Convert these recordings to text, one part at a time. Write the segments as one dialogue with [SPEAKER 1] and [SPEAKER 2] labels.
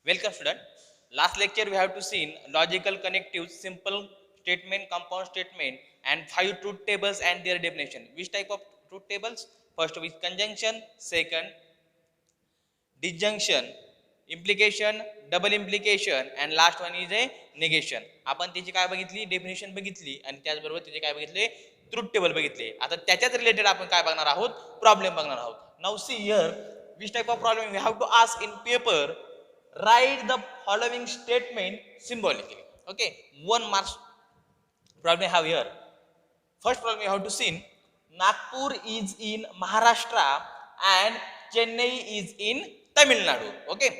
[SPEAKER 1] Welcome student. Last lecture we have to seen logical connectives, simple statement, compound statement and 5 truth tables and their definition. Which type of truth tables? First is conjunction, second disjunction, implication, double implication and last one is a negation. आपण त्याची काय बघितली definition बघितली आणि त्याचबरोबर त्याचे काय बघितले ट्रूथ टेबल बघितले. आता त्याच्याच रिलेटेड आपण काय बघणार आहोत प्रॉब्लेम बघणार आहोत. Now see here which type of problem we have to ask in paper. Write the following statement symbolically. Okay, 1 mark problem I have here. First problem you have to see Nagpur is in Maharashtra and Chennai is in Tamil Nadu. Okay,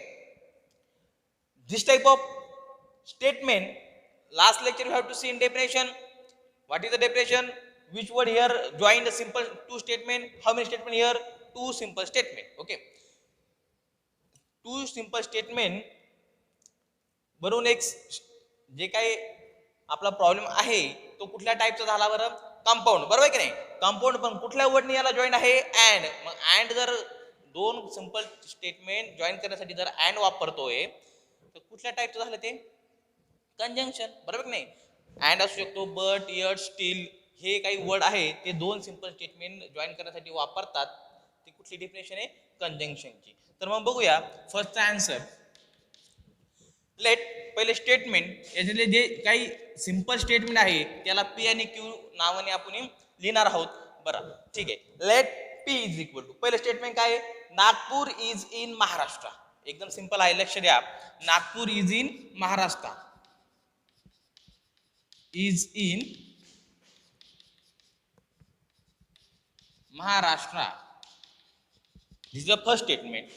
[SPEAKER 1] this type of statement last lecture you have to see in definition. What is the definition? Which word here join the simple two statement? How many statement here? Two simple statement. Okay, two simple statement वरून एक जे काही आपला problem आहे तो कुठल्या टाईपचा झाला बरं कंपाऊंड बरोबर आहे की नाही. कंपाऊंड पण कुठल्या वर्डने याला जॉईन आहे अँड. मग अँड जर दोन सिंपल स्टेटमेंट जॉईन करण्यासाठी जर अँड वापरतोय तर कुठल्या टाईपचं झालं ते कंजंक्शन बरोबर की नाही. अँड असू शकतो बट यट स्टील हे काही वर्ड आहे ते दोन सिंपल स्टेटमेंट जॉईन करण्यासाठी वापरतात. ती कुठली डेफिनेशन आहे कंजंक्शनची. तर मग बघूया फर्स्टचा आन्सर. लेट पहिले स्टेटमेंट याच्यातले जे काही सिंपल स्टेटमेंट आहे त्याला पी आणि क्यू नावाने आपण लिहिणार आहोत. बरं ठीक आहे. Let P is equal to पहिले स्टेटमेंट काय आहे नागपूर इज इन महाराष्ट्र. एकदम सिंपल आहे लक्ष द्या. Nagpur is in Maharashtra is in Maharashtra. This is the first statement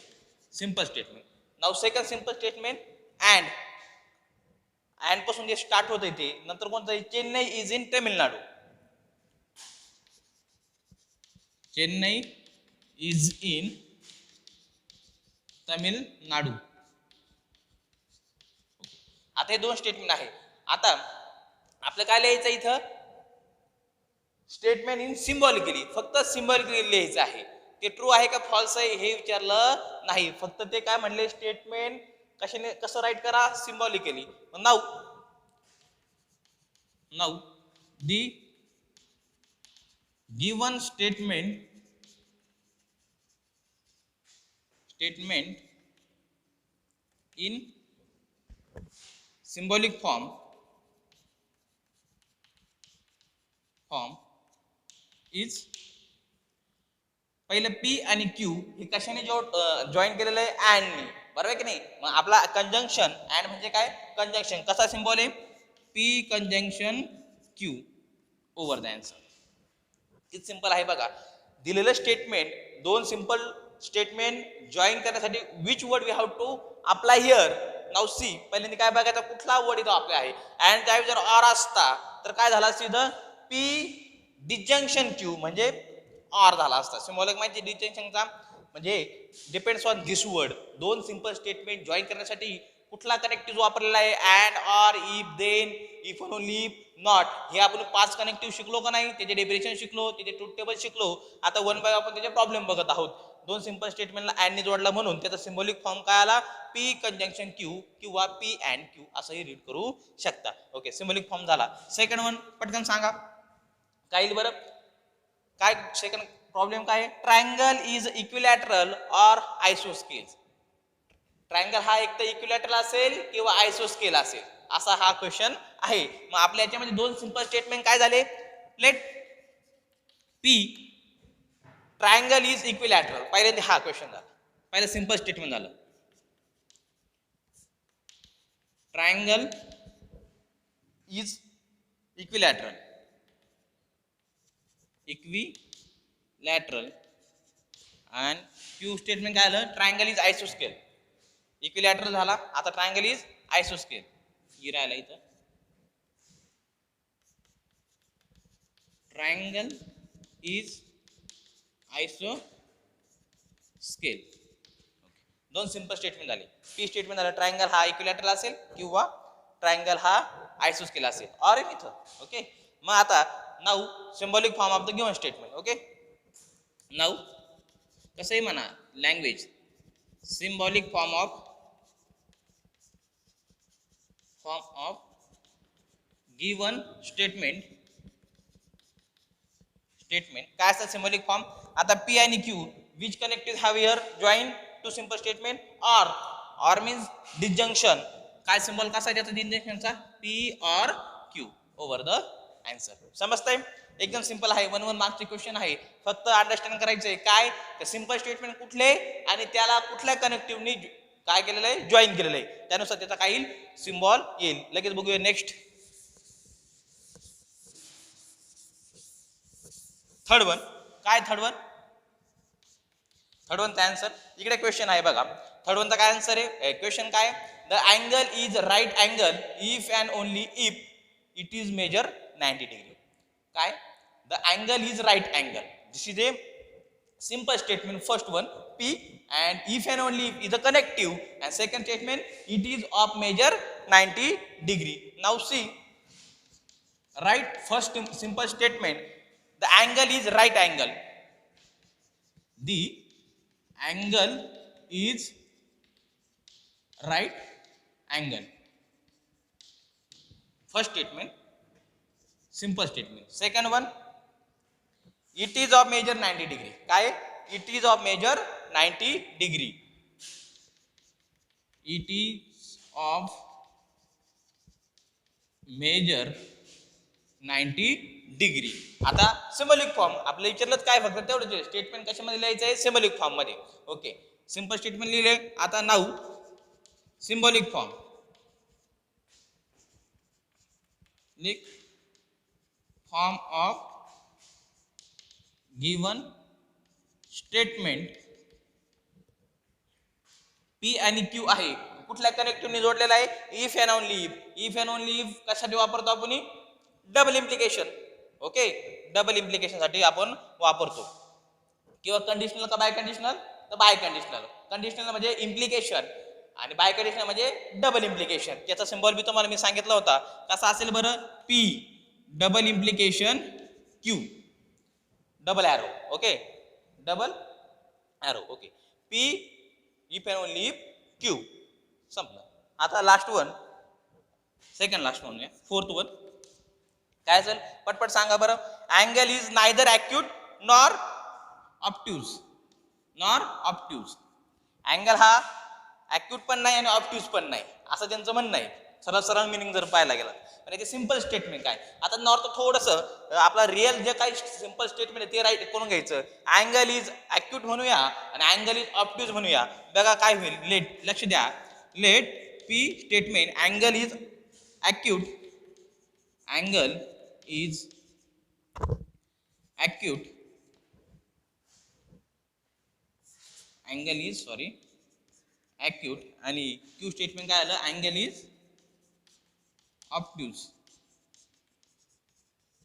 [SPEAKER 1] simple statement. Now second simple statement and. And पासून जे स्टार्ट होत ते नंतर कोणतं आहे Chennai is in Tamil Nadu. Chennai is in Tamil Nadu. आता हे दोन स्टेटमेंट आहे. आता आपलं काय लिहायचं इथं स्टेटमेंट इन सिम्बॉलिकली फक्त सिम्बॉलिकली लिहायचं आहे. ते ट्रू आहे का फॉल्स आहे हे विचारलं नाही. फक्त ते काय म्हणले स्टेटमेंट कशाने कसं राईट करा symbolically. Now the given statement in symbolic form is पहिलं पी आणि क्यू हे कशाने जॉईन केलेलं आहे अँडने बरोबर आहे की नाही. मग आपला कंजंक्शन अँड म्हणजे काय कंजंक्शन कसा सिम्बॉल आहे P conjunction Q over the answer. किती सिंपल आहे बघा. दिलेलं स्टेटमेंट दोन सिंपल स्टेटमेंट जॉईन करण्यासाठी which word we have to apply here. Now see पहिल्यांदा काय बघायचा कुठला वर्ड इथं अप्लाय आहे अँड त्यावेळी जर ऑर असता तर काय झाला सीधं पी डिजंक्शन क्यू म्हणजे ऑर झाला असता. सिम्बॉलिक माहिती डिजंक्शनचा म्हणजे डिपेंड्स ऑन दिस वर्ड. दोन सिंपल स्टेटमेंट जॉईन करण्यासाठी कुठला कनेक्टिव्ह वापरलेला आहे and or if then if only not. हे आपण 5 कनेक्टिव्ह शिकलो का नाही. त्याचे डेफिनेशन शिकलो त्याचे ट्रूथ टेबल शिकलो. आता वन बाय आपण त्याचे प्रॉब्लेम बघत आहोत. दोन सिंपल स्टेटमेंटला अँडने जोडला म्हणून त्याचा सिम्बॉलिक फॉर्म काय आला पी कंजंक्शन क्यू किंवा पी अँड क्यू असंही रीड करू शकता. ओके सिम्बॉलिक फॉर्म झाला. सेकंड वन पटकन सांगा काय बरं काय सेकंड प्रॉब्लेम काय ट्रायंगल इज इक्विलॅटरल ऑर आयसोस्केल. ट्रायंगल हा एक तर इक्विलॅटरल असेल किंवा आयसोस्केल असेल असा हा क्वेश्चन आहे. मग आपल्या याच्यामध्ये दोन सिंपल स्टेटमेंट काय झाले let P triangle is equilateral. पहिल्यांदा हा क्वेश्चन झाला पहिलं सिंपल स्टेटमेंट झालं triangle is equilateral and Q statement काय आलं ट्रायंगल इज आयसोस्केल. इक्विलॅटरल झाला आता ट्रायंगल इज आयसोस्केल. गिरायला इथं ट्रायंगल इज आयसोस्केल. दोन सिंपल स्टेटमेंट झाले. पी स्टेटमेंट झालं ट्रायंगल हा इक्विलॅटरल असेल किंवा ट्रायंगल हा आयसोस्केल असेल ऑर इथं. ओके मग आता now symbolic form of the given statement. Okay now कसंही म्हणा language symbolic form of form of given statement काय असतं सिम्बॉलिक फॉर्म. आता पी आणि Q which connective have here join two simple statement. Or means disjunction. काय symbol कसा आहे त्याचा डिसजंक्शनचा. P or Q over the answer. समजतंय. एकदम सिंपल आहे. 1 मार्क्सचे क्वेश्चन आहे. फक्त अंडरस्टँड करायचंय काय सिम्पल स्टेटमेंट कुठले आणि त्याला कुठल्या कनेक्टिव्हनी काय केलेलं आहे जॉईन केलेलं आहे त्यानुसार त्याचा काही सिम्बॉल येईल. लगेच बघूया नेक्स्ट. थर्ड वन काय थर्ड वनचा आन्सर इकडे क्वेश्चन आहे बघा. थर्ड वनचा काय आन्सर आहे. क्वेश्चन काय the angle is right angle if and only if it is measure 90 degree. काय the angle is right angle. This is a simple statement. First one P and if and only if is a connective and second statement it is of measure 90 degree. Now see right first simple statement the angle is right angle. The angle is right angle. First statement simple statement. Second one it is of measure 90 degree. काय it is of measure 90 degree. It is of measure 90 degree. आता symbolic form आपलं विचारलं काय फक्त तेवढंच statement कशामध्ये लिहायचं आहे सिम्बॉलिक फॉर्म मध्ये. ओके सिंपल स्टेटमेंट लिहिले. आता नाऊ सिम्बॉलिक फॉर्म लिख form of given statement P आणि क्यू आहे कुठल्या कनेक्टिव्हने जोडलेला आहे. If and only if. If and only if कशासाठी वापरतो आपण double implication. Okay double implication साठी आपण वापरतो. किंवा कंडिशनल का बाय कंडिशनल तर बाय कंडिशनल. कंडिशनल म्हणजे इम्प्लिकेशन आणि बाय कंडिशनल म्हणजे डबल इम्प्लिकेशन. त्याचा सिम्बॉल बी तुम्हाला मी सांगितला होता कसा असेल बरं. P double implication Q double arrow. Okay double arrow. Okay P if and only if Q संपलं. आता last one second last one fourth one काय असेल पटपट सांगा बरं. Angle is neither acute nor obtuse. Angle हा ॲक्यूट पण नाही आणि ऑब्ट्यूज पण नाही असं त्यांचं म्हणणं आहे. सरळ मिनिंग जर पाहायला गेला पण याचे सिंपल स्टेटमेंट काय. आता नॉर्थ थोडंसं आपला रिअल जे काही सिंपल स्टेटमेंट आहे ते राईट करून घ्यायचं. अँगल इज ॲक्यूट म्हणूया आणि अँगल इज ऑब्ट्यूज म्हणूया. बघा काय होईल. लेट लक्ष द्या. Let P statement angle is acute. Angle is acute. Angle is acute आणि क्यू स्टेटमेंट काय आलं अँगल इज ऑब्ट्यूज.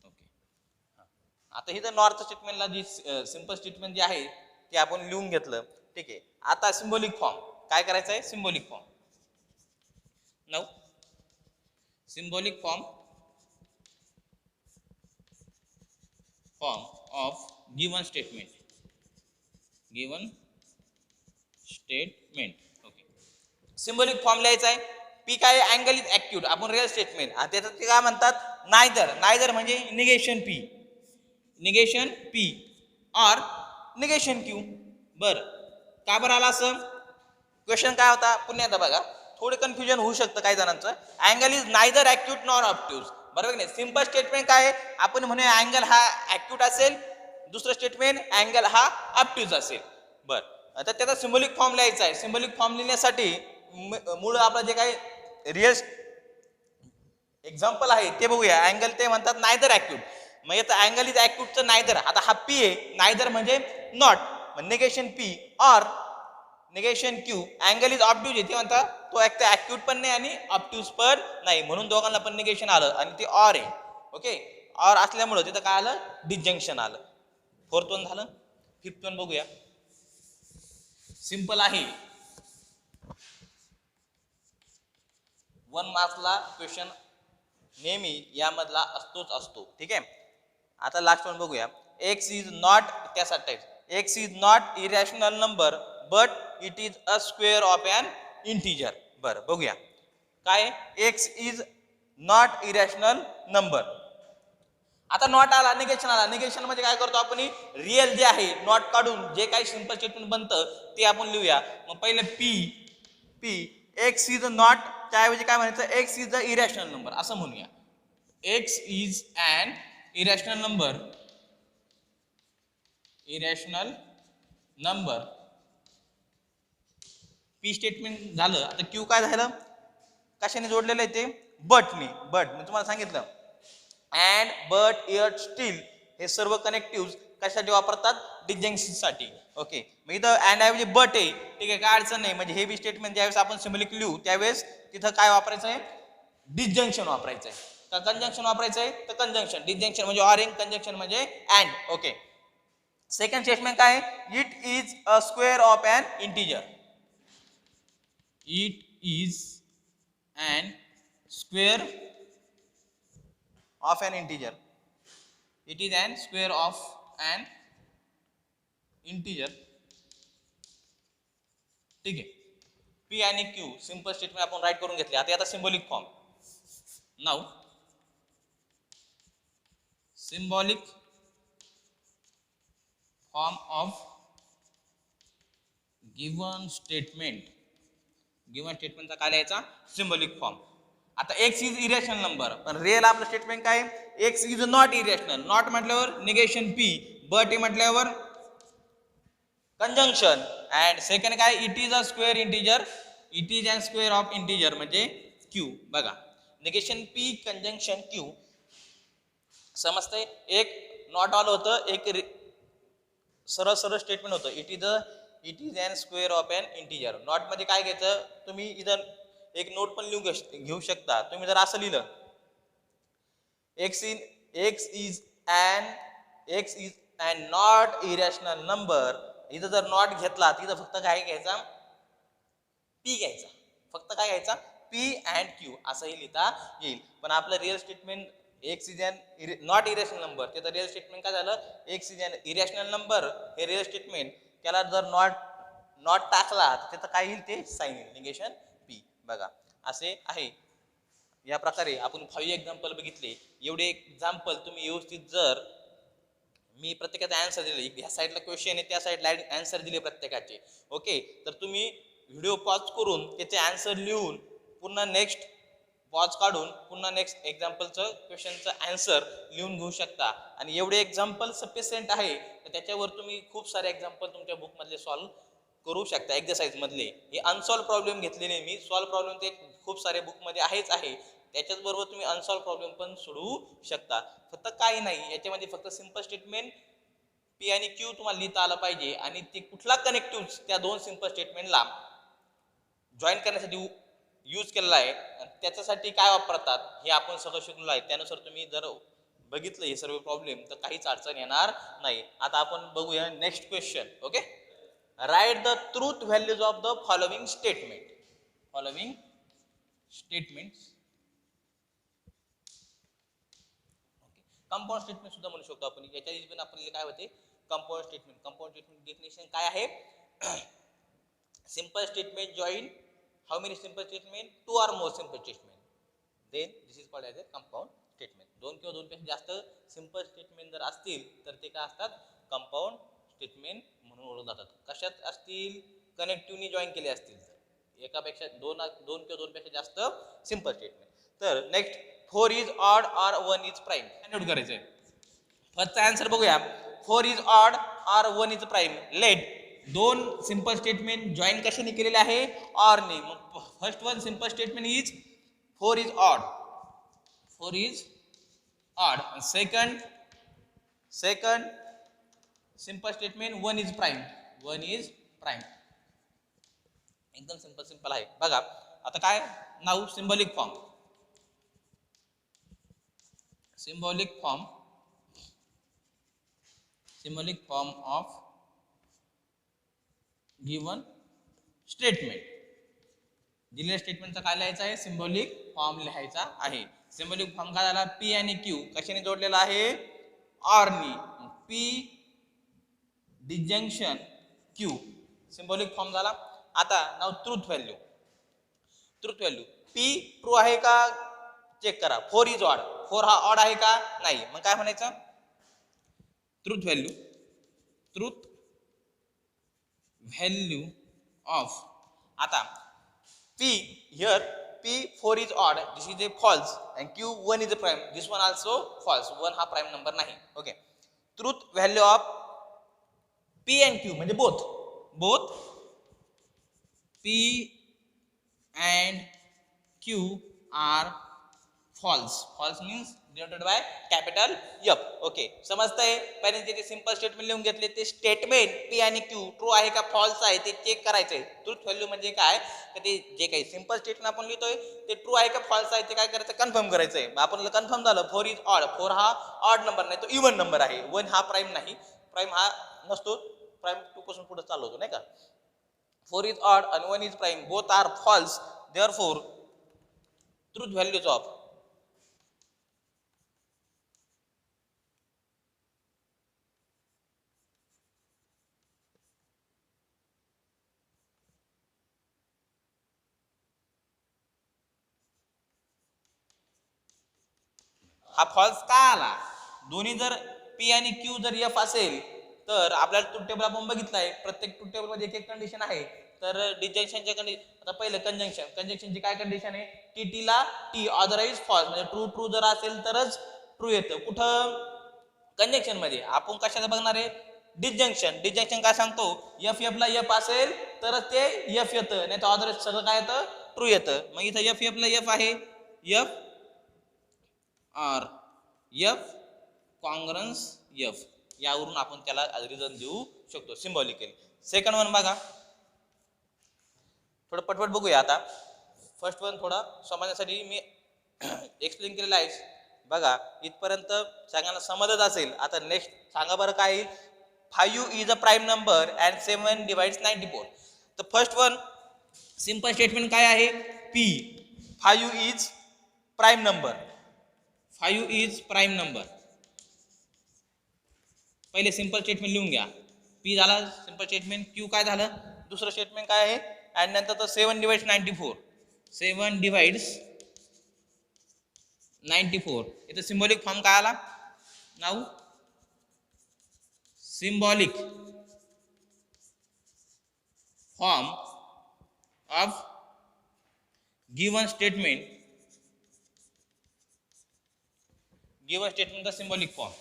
[SPEAKER 1] ओके आता ही तर नॉर्थ स्टेटमेंटला जी सिंपल स्टेटमेंट जे आहे ते आपण लिहून घेतलं. ठीक आहे. आता सिम्बॉलिक फॉर्म काय करायचं आहे. Symbolic form now symbolic form of given statement. Okay symbolic form लिहायचा आहे. पी काय अँगल इज ॲक्यूट आपण रिअल स्टेटमेंट. त्याच्यात ते काय म्हणतात नायदर म्हणजे negation P or negation Q. बरं का बरं आला असं क्वेश्चन काय होता पुन्हा एकदा बघा. थोडे कन्फ्युजन होऊ शकतं काही जणांचं. Angle is neither acute nor obtuse. बरोबर नाही. सिंपल स्टेटमेंट काय आपण म्हणूया अँगल हा ॲक्यूट असेल. दुसरं स्टेटमेंट अँगल हा ऑब्ट्यूज असेल. बरं आता त्याचा सिम्बॉलिक फॉर्म लिहायचा आहे. सिम्बॉलिक फॉर्म लिहिण्यासाठी मूळ आपलं जे काही रिअल एक्झाम्पल आहे ते बघूया. अँगल ते म्हणतात नायदर ॲक्यूट. मग याचा अँगल इज ॲक्यूटचं नायदर. आता हा पी आहे नायदर म्हणजे not negation P or negation Q. Angle is obtuse आहे ते म्हणतात तो एक ॲक्यूट पण नाही आणि ऑब्ट्यूज पण नाही म्हणून दोघांना पण निगेशन आलं आणि ते ऑर आहे. ओके ऑर असल्यामुळं तिथं काय आलं डिसजंक्शन आलं. फोर्थ वन झालं. फिफ्थ वन बघूया. सिंपल आहे. 1 मार्क्सला क्वेश्चन नेहमी यामधला असतो. ठीक आहे. आता लास्ट वन बघूया. एक्स इज नॉट त्यासाठी X is not irrational number but it is a square of an integer. बरं बघूया काय x is not irrational number. आता नॉट आला, निगेशन आला. निगेशन म्हणजे काय करतो आपण, रिअल जे आहे नॉट काढून जे काही सिंपल स्टेटमेंट बनतं ते आपण लिहूया. मग पहिले P P X is not, त्याऐवजी काय म्हणायचं, X is a irrational number असं म्हणूया. X is an irrational number, irrational number. P statement झालं. आता क्यू काय झालं, कशाने जोडलेलं आहे ते, बटने. बट मी तुम्हाला सांगितलं अँड बट इट स्टील हे सर्व कनेक्टिव्ह कशासाठी वापरतात, डिजंक्शनसाठी. ओके, मग इथं अँड ऐवजी बट आहे, ठीक आहे, काय अडचण नाही. म्हणजे हे बी स्टेटमेंट ज्यावेळेस आपण सिम्बॉलिक लिहू त्यावेळेस तिथं काय वापरायचं आहे, डिजंक्शन वापरायचं आहे. का कंजंक्शन वापरायचं आहे, तर कंजंक्शन. डिजंक्शन म्हणजे ऑरिंग, कंजंक्शन म्हणजे अँड. ओके, सेकंड स्टेटमेंट काय, it is a square of an integer. It is an square of an integer. It is an square of an integer. ठीक आहे. पी आणि Q simple statement आपण write करून घेतले. आता याचा symbolic form. Now symbolic form of given statement. Given स्टेटमेंटचा काय लिहायचा, सिंबॉलिक फॉर्म. आता एक्स इज इरेशनल नंबर, पण रिअल आपलं स्टेटमेंट काय, x is not irrational. Not म्हटल्यावर निगेशन पी, बट म्हटल्यावर कंजंक्शन, अँड सेकंड काय, it is a square integer. It is an square of integer म्हणजे क्यू. बघा, negation P, conjunction Q. समजतंय. एक नॉट ऑल होतं, एक सरळ सरळ स्टेटमेंट होतं, it is an square of an integer. Not मध्ये काय घ्यायचं, तुम्ही इथं एक नोट पण घेऊ शकता. तुम्ही जर असं लिहिलं, X is an not irrational number. इथं जर नॉट घेतला तिथं फक्त काय घ्यायचा, पी घ्यायचा. फक्त काय घ्यायचा, पी अँड क्यू असंही लिहिता येईल. पण आपलं real statement X is an not irrational number, त्याचं रिअल स्टेटमेंट काय झालं, X is an irrational number. हे रिअल स्टेटमेंट, त्याला जर नॉट टाकला तर त्याचं काय येईल, ते साइन येईल, निगेशन पी. बघा असे आहे. या प्रकारे आपण 5 एक्झाम्पल बघितले. एवढे एक्झाम्पल तुम्ही व्यवस्थित, जर मी प्रत्येकाचा आन्सर दिले, ह्या साईडला क्वेश्चन आहे त्या साईडला आन्सर दिले प्रत्येकाचे, ओके, तर तुम्ही व्हिडिओ पॉज करून त्याचे आन्सर लिहून पुन्हा नेक्स्ट पॉज काढून पुन्हा नेक्स्ट एक्झाम्पलचं क्वेश्चनचं आन्सर लिहून घेऊ शकता. आणि एवढे एक्झाम्पल सफिशियंट आहे तर त्याच्यावर तुम्ही खूप सारे एक्झाम्पल तुमच्या बुकमधले सॉल्व्ह करू शकता. एक्झरसाइज मधले हे अनसॉल्व प्रॉब्लेम घेतलेले मी, सॉल्व प्रॉब्लेम ते खूप सारे बुकमध्ये आहेच आहे. त्याच्याच बरोबर तुम्ही अनसॉल्व प्रॉब्लेम पण सोडवू शकता. फक्त काही नाही याच्यामध्ये, फक्त सिंपल स्टेटमेंट पी आणि क्यू तुम्हाला लिहिता आलं पाहिजे, आणि ते कुठला कनेक्टिव्ह त्या दोन सिंपल स्टेटमेंटला जॉईन करण्यासाठी यूज केलेला आहे, त्याच्यासाठी काय वापरतात हे आपण सगळं शिकलो आहे. त्यानुसार तुम्ही जर बघितलं हे सर्व प्रॉब्लेम तर काहीच अडचण येणार नाही. आता आपण बघूया next question. Okay, right the truth values of the following statement. Following statements. Compound statement सुद्धा म्हणू शकतो आपण. याच्या पण आपल्याला काय होते, compound statement. Compound statement definition काय आहे, simple statement join how many simple statement, 2 or more simple statement, then this is called as a compound statement. 2 किंवा 2 पेक्षा जास्त सिंपल स्टेटमेंट जर असतील तर ते काय असतात, कंपाऊंड स्टेटमेंट म्हणून ओळखले जातात. कशात असतील, कनेक्टिव्हनी जॉईन केले असतील तर एकापेक्षा दोन किंवा 2 पेक्षा जास्त सिंपल स्टेटमेंट. तर नेक्स्ट, 4 इज ऑड और 1 इज प्राईम. नोट करायचंय. फर्स्टचा आन्सर बघूया. 4 इज ऑड और 1 इज प्राईम. लेट दोन सिंपल स्टेटमेंट जॉईन कशाने केलेले आहे, ऑरने. मग first one simple statement is 4 is odd. 4 is odd. Second simple statement 1 is prime. 1 is prime. एकदम सिंपल आहे. बघा आता काय, now symbolic form. Symbolic form of given statement. दिलेल्या स्टेटमेंटचा काय लिहायचा आहे, सिंबॉलिक फॉर्म लिहायचा आहे. सिंबॉलिक फॉर्म काय झाला, पी आणि क्यू कशाने जोडलेला आहे, ऑरनी. P disjunction Q symbolic form झाला. आता नाव truth value. Truth value P true आहे का चेक करा. 4 इज ऑड, 4 हा ऑड आहे का नाही. मग काय म्हणायचं truth value, truth value of. आता P here P4 is odd, this is a false, and Q1 is a prime, this one also false, 1 हा prime number नाही. Okay, truth value of P and Q म्हणजे both P and Q are false. False means denoted by capital F. Okay, समजतंय. पहिले जे simple statement लिहून घेतले ते statement P आणि Q ट्रू आहे का फॉल्स आहे ते चेक करायचंय. ट्रूथ व्हॅल्यू म्हणजे काय, तर ते जे काही सिंपल स्टेटमेंट आपण लिहितोय ते ट्रू आहे का फॉल्स आहे ते काय करायचं कन्फर्म करायचंय. आपण कन्फर्म झालं 4 इज ऑड, 4 हा ऑड नंबर नाही तो इव्हन नंबर आहे. 1 हा प्राइम नाही, प्राइम हा नसतो, प्राइम 2 पासून पुढे चालू होतो नाही का. 4 is odd and 1 is prime, both are false, therefore truth values of हा फॉल्स का आला. दोन्ही जर पी आणि क्यू जर एफ असेल तर आपल्याला ट्रूथ टेबल आपण बघितलंय. प्रत्येक ट्रूथ टेबल मध्ये एक एक कंडिशन आहे. तर डिजंक्शनच्या कंडिशन, आता पहिलं कंजंक्शनची काय कंडिशन आहे, टी टी ला टी अदरवाईज फॉल्स, म्हणजे ट्रू ट्रू जर असेल तरच ट्रू येतं. कुठं कंजंक्शन मध्ये. आपण कशाला बघणार आहे डिजंक्शन. डिजंक्शन काय सांगतो, एफ एफ ला एफ असेल तरच ते एफ येतं, नाही तर अदरवाईज सगळं काय येतं ट्रू येतं. मग इथं एफ एफ ला एफ आहे, F R F congruence F, यावरून आपण त्याला रिझन देऊ शकतो सिम्बॉलिकली. सेकंड वन बघा, थोडं पटपट बघूया. आता फर्स्ट वन थोडा समजण्यासाठी मी एक्सप्लेन केलेला आहे. बघा इथपर्यंत सगळ्यांना समजत असेल. आता नेक्स्ट सांगा बरं काय येईल. 5 is a prime number and 7 divides 94. तर फर्स्ट वन सिंपल स्टेटमेंट काय आहे, P 5 is prime number, 5 is prime number. पहिले सिंपल स्टेटमेंट लिहून घ्या. पी झाला सिंपल स्टेटमेंट, क्यू काय झालं दुसरं स्टेटमेंट काय आहे, आणि नंतर तर 7 डिवाइड्स 94, 7 डिवाइड्स 94. इथं सिम्बॉलिक फॉर्म काय आला, नाव symbolic form of given statement, given statement का symbolic form.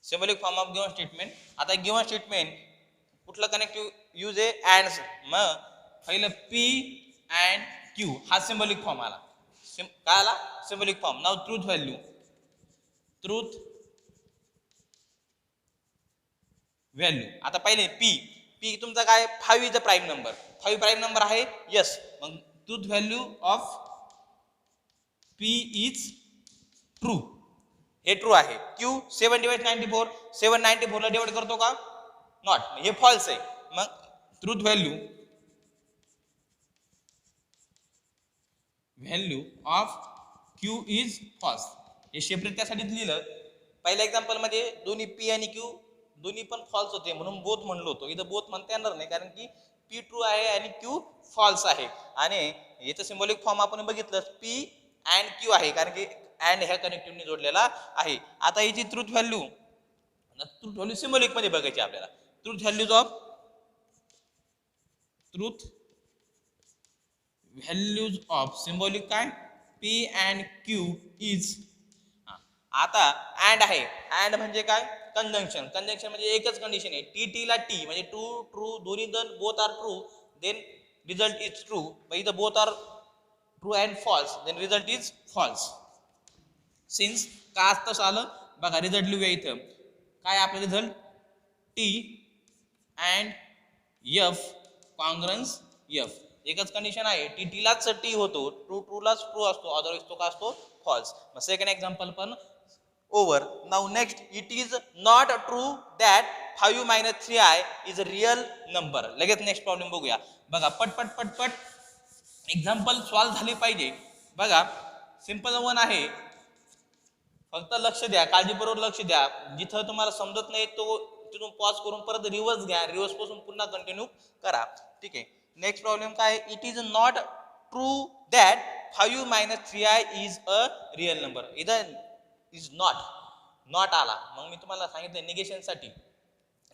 [SPEAKER 1] Symbolic form of given statement. आता गिवन स्टेटमेंट कुठलं कनेक्टिव्ह यूज आहे, अँड. मग पहिलं पी अँड क्यू हा सिम्बॉलिक फॉर्म आला. काय आला सिम्बॉलिक फॉर्म. नाव ट्रूथ व्हॅल्यू, ट्रूथ व्हॅल्यू. आता पहिले पी, पी तुमचा काय 5 is a prime number, 5 prime number आहे यस. मग truth value of P is true, हे ट्रू आहे. क्यू 7 डिवाइड 94, 7 94 ला डिवाइड करतो का, नॉट, हे फॉल्स आहे. मग truth value, value of Q is false. हे सेपरेट त्यासाठीच लिहिलं. पहिल्या एक्झाम्पल मध्ये दोन्ही पी आणि क्यू दोन्ही पण फॉल्स होते म्हणून बोथ म्हणलो होतो. इथं बोथ म्हणता येणार नाही कारण की पी ट्रू आहे आणि क्यू फॉल्स आहे. आणि याचं सिम्बॉलिक फॉर्म आपण बघितलं, पी अँड क्यू आहे कारण की अँड ह्या कनेक्टिव्हने जोडलेला आहे. आता याची ट्रूथ व्हॅल्यू सिम्बॉलिक मध्ये बघायची आपल्याला. Truth values of, truth values of symbolic काय, पी अँड क्यू इज. आता अँड आहे, अँड म्हणजे काय कंजंक्शन. कंजंक्शन म्हणजे एकच कंडिशन आहे, टी टी ला टी म्हणजे ट्रू ट्रू, दोन्ही जण both are true then result is true. इथं both are true and false then result is false. Since का तसं आलं बघा, रिझल्ट लिहूया इथं. काय आपलं result, T and F congruence F. एकच कंडिशन आहे, टी टी लाच टी होतो, ट्रू ट्रू लाच ट्रू असतो, अदरवाईज तो का असतो फॉल्स. मग सेकंड एक्झाम्पल पण over. Now next, it is not true that 5 - 3i is a real number. लगेच नेक्स्ट प्रॉब्लेम बघूया. बघा पटपट पटपट एक्झाम्पल सॉल्व झाली पाहिजे. बघा सिंपल वन आहे, फक्त लक्ष द्या, काळजीपूर्वक लक्ष द्या. जिथं तुम्हाला समजत नाही तो तिथून पॉज करून परत रिव्हर्स घ्या, रिव्हर्स पासून पुन्हा कंटिन्यू करा. ठीक आहे. नेक्स्ट प्रॉब्लेम काय, it is not true that 5 - 3i is a real number. इथं इज नॉट आला, मग मी तुम्हाला सांगितलं निगेशनसाठी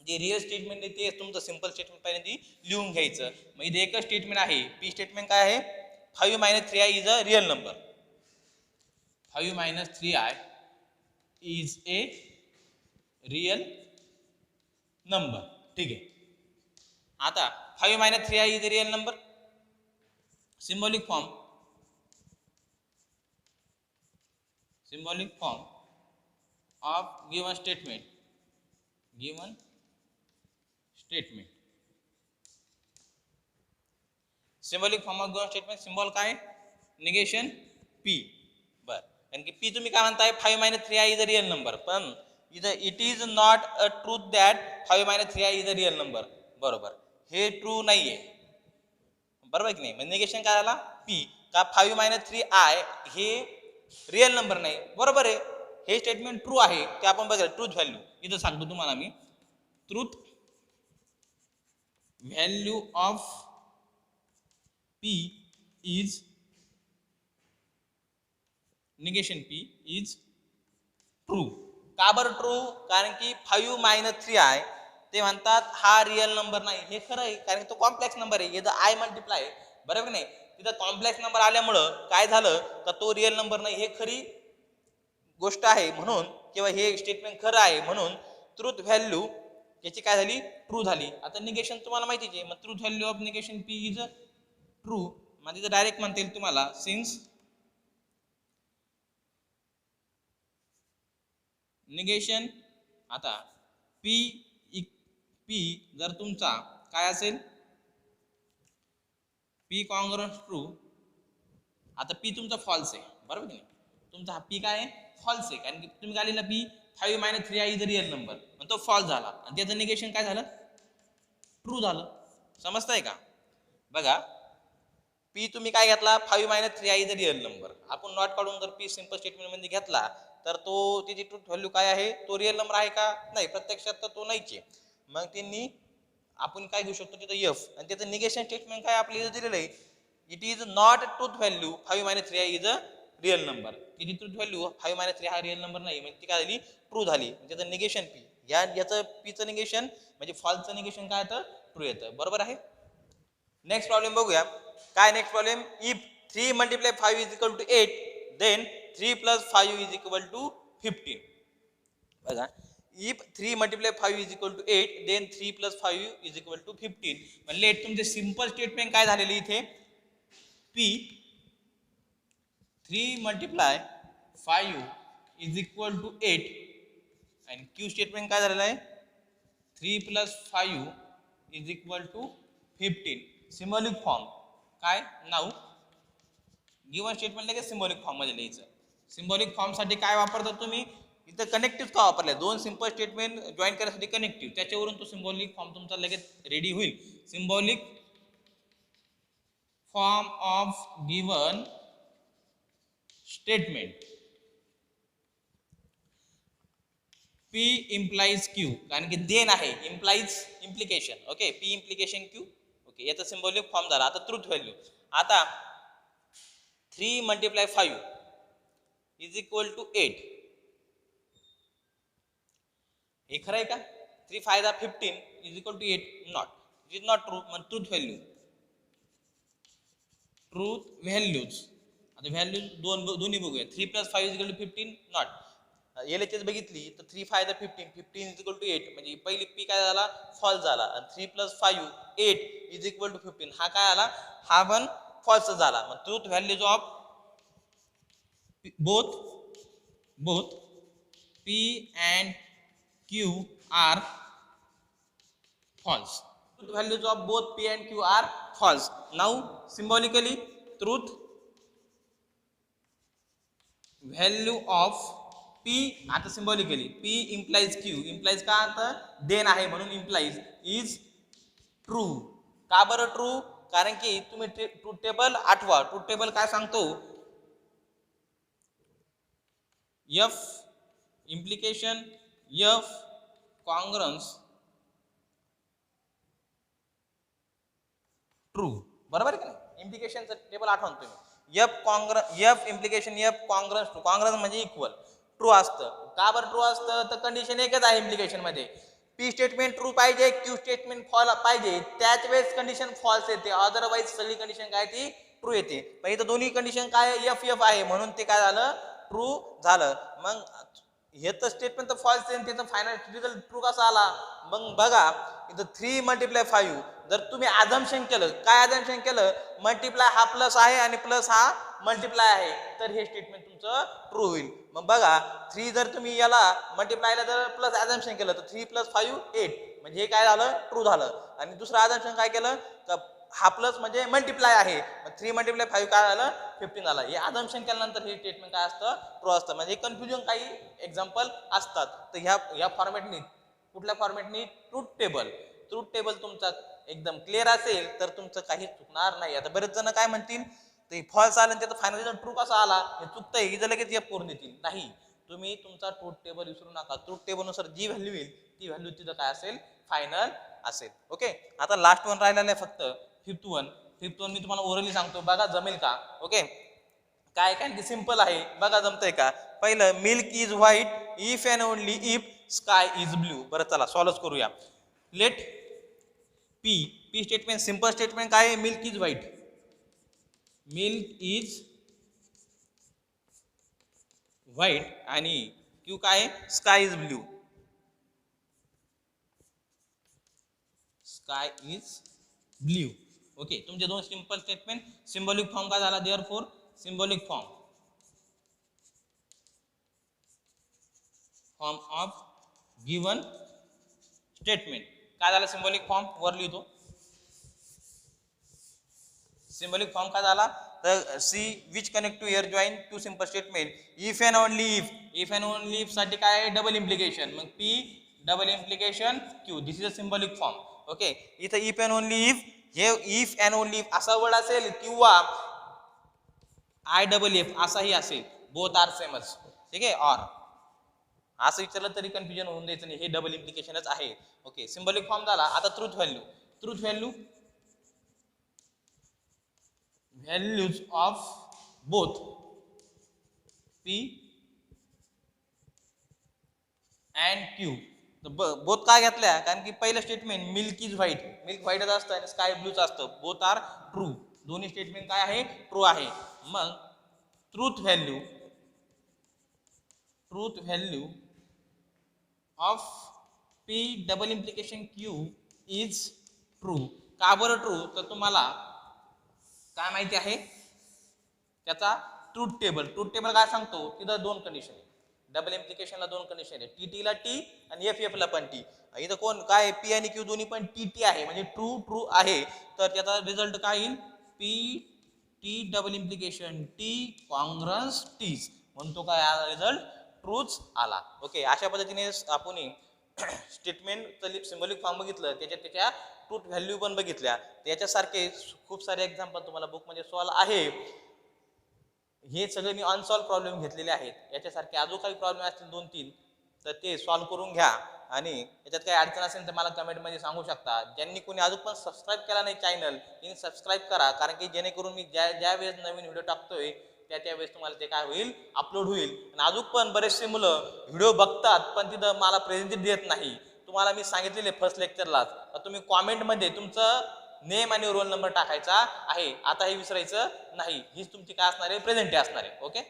[SPEAKER 1] जे रिअल स्टेटमेंट आहे ते तुमचं सिंपल स्टेटमेंट पहिल्यांदा लिहून घ्यायचं. मग इथे एकच स्टेटमेंट आहे, पी स्टेटमेंट काय आहे, 5 - 3i is a real number. 5 - 3i is a real number. ठीक आहे. आता 5 - 3i is a real number, symbolic form of given statement symbolic form of given statement. Symbol काय, निगेशन p. बर, कारण की p तुम्ही काय म्हणताय, 5 - 3i is a real number, पण इथं it is not a truth that 5 - 3i is a real number. बरोबर, हे ट्रू नाहीये, बरोबर की नाही. म्हणजे निगेशन काय झाला, p का 5 - 3i हे रिअल नंबर नाही. बरोबर आहे, हे स्टेटमेंट ट्रू आहे, ते आपण बघा. ट्रूथ व्हॅल्यू इथं सांगतो तुम्हाला मी, truth value of p is negation p is true. का बरं ट्रू, कारण की 5 - 3i ते म्हणतात हा रिअल नंबर नाही. हे खरं आहे, कारण तो कॉम्प्लेक्स नंबर आहे, इथं i मल्टिप्लाय, बरोबर नाही. तिथं कॉम्प्लेक्स नंबर आल्यामुळं काय झालं का तो रिअल नंबर नाही, हे खरी गोष्ट आहे म्हणून, किंवा हे स्टेटमेंट खरं आहे म्हणून ट्रूथ व्हॅल्यू याची काय झाली, ट्रू झाली. आता निगेशन तुम्हाला माहितीच आहे, मग truth value of negation p is true. म्हणजे डायरेक्ट म्हणता येईल तुम्हाला, सिन्स निगेशन, आता p जर तुमचा काय असेल, p कॉन्ग्रुएंट ट्रू, आता p तुमचा फॉल्स आहे, बरोबर की नाही. तुमचा हा p काय आहे, फॉल्स आहे, कारण की तुम्ही काय लिहिलं, p 5 - 3i is a real number, पण तो फॉल्स झाला, आणि त्याचं निगेशन काय झालं, ट्रू झालं. समजताय का. बघा, p तुम्ही काय घेतला, 5 - 3i is a real number. आपण नॉट काढून जर p सिंपल स्टेटमेंट मध्ये घेतला तर तो त्याची ट्रूथ व्हॅल्यू काय आहे, तो रिअल नंबर आहे का, नाही, प्रत्यक्षात तर तो नाहीच आहे. मग त्यांनी आपण काय घेऊ शकतो तिथं f, आणि त्याचं निगेशन स्टेटमेंट काय आपल्याला दिलेलं आहे, it is not truth value 5 - 3i is a real number. तिची ट्रूथ व्हॅल्यू 5 - 3 हा रिअल नंबर नाही, म्हणजे ती काय झाली, ट्रू झाली. त्याचं निगेशन p, याचं पीचं निगेशन म्हणजे फॉल्सचं निगेशन काय येतं, ट्रू येतं. बरोबर आहे. नेक्स्ट प्रॉब्लेम बघूया. काय next problem, if 3 × 5 is equal to 8 then 3 + 5 is equal to 15. बघा, if 3 × 5 is equal to 8 then 3 + 5 is equal to 15. म्हणजे तुमचे सिंपल स्टेटमेंट काय झालेले इथे, p 3 × 5 इज इक्वल टू 8, आणि q स्टेटमेंट काय झालेलं आहे, 3 + 5 is equal to 15. Symbolic form काय, नाऊ गिवन स्टेटमेंट लगेच सिम्बॉलिक फॉर्म मध्ये लिहायचं. सिम्बॉलिक फॉर्म साठी काय वापरतात तुम्ही, इथं कनेक्टिव्ह का वापरले, दोन सिंपल स्टेटमेंट जॉईन करण्यासाठी कनेक्टिव्ह, त्याच्यावरून तो सिम्बॉलिक फॉर्म तुमचा लगेच रेडी होईल. Symbolic form of given statement, p implies q, कारण की देन आहे, implies implication. Okay, p implication q. Okay, याचा सिम्बॉलिक फॉर्म झाला. आता ट्रूथ व्हॅल्यू, आता 3 × 5 इज इक्वल टू 8, हे खरं आहे का, 3 × 5 = 15 is equal to 8, not, it is not true. मग ट्रूथ व्हॅल्यू, ट्रूथ व्हॅल्यूज, आता व्हॅल्यूज दोन्ही बघूया. 3 + 5 is equal to 15, not. LHS बघितली तर 3 × 5 = 15, 15 इज इक्वल टू 8, म्हणजे पहिली p काय झाला, फॉल्स झाला. आणि 3 + 5 8 इज इक्वल टू 15, हा काय आला, हा पण फॉल्स झाला. मग truth values of both p and q are false. Truth values of both p and q are false. Now symbolically, truth value of p, आता symbolically p implies q, implies का, आता देन आहे म्हणून implies is true. का बरं true, कारण की तुम्ही ट्रूथ टेबल आठवा. ट्रूथ टेबल काय सांगतो, f implication, f congruence true, बरोबर की नाही. इम्प्लिकेशनचं टेबल आठवण तुम्ही. F implication F congruence true. Congruence म्हणजे इक्वल, ट्रू असतं. का बरं ट्रू असतं? तर कंडिशन एकच आहे इम्प्लिकेशन मध्ये. पी स्टेटमेंट ट्रू पाहिजे, क्यू स्टेटमेंट फॉल पाहिजे, त्याच वेळेस कंडिशन फॉल्स येते. अदरवाईज सगळी कंडिशन काय ती ट्रू येते. पण इथं दोन्ही कंडिशन काय एफ एफ आहे म्हणून ते काय झालं ट्रू झालं. मग हे तर स्टेटमेंट तर फॉल्स आहे, त्याचा फायनल रिझल्ट ट्रू कसा आला? मग बघा इथं 3 × 5 जर तुम्ही अझम्पशन केलं, काय अझम्पशन केलं? मल्टिप्लाय हा प्लस आहे आणि प्लस हा मल्टिप्लाय आहे, तर हे स्टेटमेंट तुमचं ट्रू होईल. मग बघा 3 जर तुम्ही याला मल्टिप्लायला जर प्लस अझम्पशन केलं तर 3 + 5 8, म्हणजे हे काय झालं ट्रू झालं. आणि दुसरं अझम्पशन काय केलं तर हा प्लस म्हणजे मल्टिप्लाय आहे, 3 × 5 काय झालं 15 झालं. हे अझम्पशन केल्यानंतर हे स्टेटमेंट काय असतं ट्रू असतं. म्हणजे कन्फ्युजन काही एक्झाम्पल असतात. तर ह्या फॉर्मॅटनी, कुठल्या फॉर्मॅटनी? ट्रूथ टेबल तुमचा एकदम क्लिअर असेल तर तुमचं काही चुकणार नाही. आता बरेच जण काय म्हणतील ते फॉल्स आलं त्याचा फायनल रिझल्ट ट्रू कसा आला, हे चुकतंय, ही लगेच एफ करून देतील. नाही, तुम्ही तुमचा ट्रूथ टेबल विसरू नका. ट्रूथ टेबलनुसार जी व्हॅल्यू येईल ती व्हॅल्यू तिथं काय असेल फायनल असेल. ओके, आता लास्ट वन राहिलेलं आहे फक्त फिफ्थ वन मी तुम्हाला ओरली सांगतो, बघा जमेल का. ओके, काय काय सिंपल आहे, बघा जमतंय का. पहिलं milk is white if and only if sky is blue. बरं चला सॉल्व्ह करूया. Let P statement simple statement काय आहे? Milk is white, milk is white आणि क्यू काय sky is blue, sky is blue. Okay, तुमचे दोन सिंपल स्टेटमेंट. सिंबॉलिक फॉर्म काय झाला? Therefore symbolic form of given statement काय झालं? सिंबॉलिक फॉर्म वर लिहितो. सिंबॉलिक फॉर्म काय झाला तर see which connect to here join two simple statement if and only if साठी काय आहे? Double implication. मग P double implication Q, this is a symbolic form. Okay, इथं इफ अँड ओनली इफ, हे if and only if असा word असेल किंवा IFF असाही असेल, बोथ आर सेमच. ठीक आहे, ऑर असं विचारलं तरी कन्फ्युजन होऊन द्यायचं नाही, हे डबल इम्प्लिकेशनच आहे. ओके, सिंबॉलिक फॉर्म झाला. आता truth value values of both P and Q. Both काय घेतल्या? कारण की पहिलं statement milk is white, milk व्हाईटच असतं आणि स्काय ब्लूच असतं. बोथ आर ट्रू, दोन्ही स्टेटमेंट काय आहे? ट्रू आहे. मग truth value of P double implication Q is true. का बरं ट्रू? तर तुम्हाला काय माहिती आहे त्याचा ट्रूथ टेबल काय सांगतो? तिथं दोन कंडिशन आहे. डबल इम्प्लिकेशनला दोन कंडिशन आहे, टी ला टी आणि एफ ला पण टी. इथं कोण काय पी आणि क्यू दोन्ही पण टी आहे, म्हणजे ट्रू आहे. तर त्याचा रिझल्ट काय येईल? P T double implication T congruence Ts, म्हणतो काय रिझल्ट ट्रूच आला. ओके, अशा पद्धतीने आपण स्टेटमेंट सिंबॉलिक फॉर्म बघितलं, त्याच्या ट्रूथ व्हॅल्यू पण बघितल्या. याच्यासारखे खूप सारे एक्झाम्पल तुम्हाला बुकमध्ये सॉल्व्ह आहे. हे सगळे मी अनसॉल्व्ह प्रॉब्लेम घेतलेले आहेत. याच्यासारखे अजून काही प्रॉब्लेम असतील 2-3 तर ते सॉल्व्ह करून घ्या. आणि याच्यात काही अडचण असेल तर मला कमेंटमध्ये सांगू शकता. ज्यांनी कोणी अजून पण सबस्क्राईब केला नाही चॅनल, त्यांनी सबस्क्राईब करा, कारण की जेणेकरून मी ज्या वेळेस नवीन व्हिडिओ टाकतोय त्यावेळेस तुम्हाला ते काय होईल? अपलोड होईल. आणि अजून पण बरेचसे मुलं व्हिडिओ बघतात पण तिथं मला प्रेझेंट देत नाही. तुम्हाला मी सांगितलेले फर्स्ट लेक्चरलाच, तुम्ही कॉमेंटमध्ये तुमचं नेम आणि रोल नंबर टाकायचा आहे. आता हे विसरायचं नाही. हीच तुमची काय असणार आहे? प्रेझेंट असणार आहे. ओके.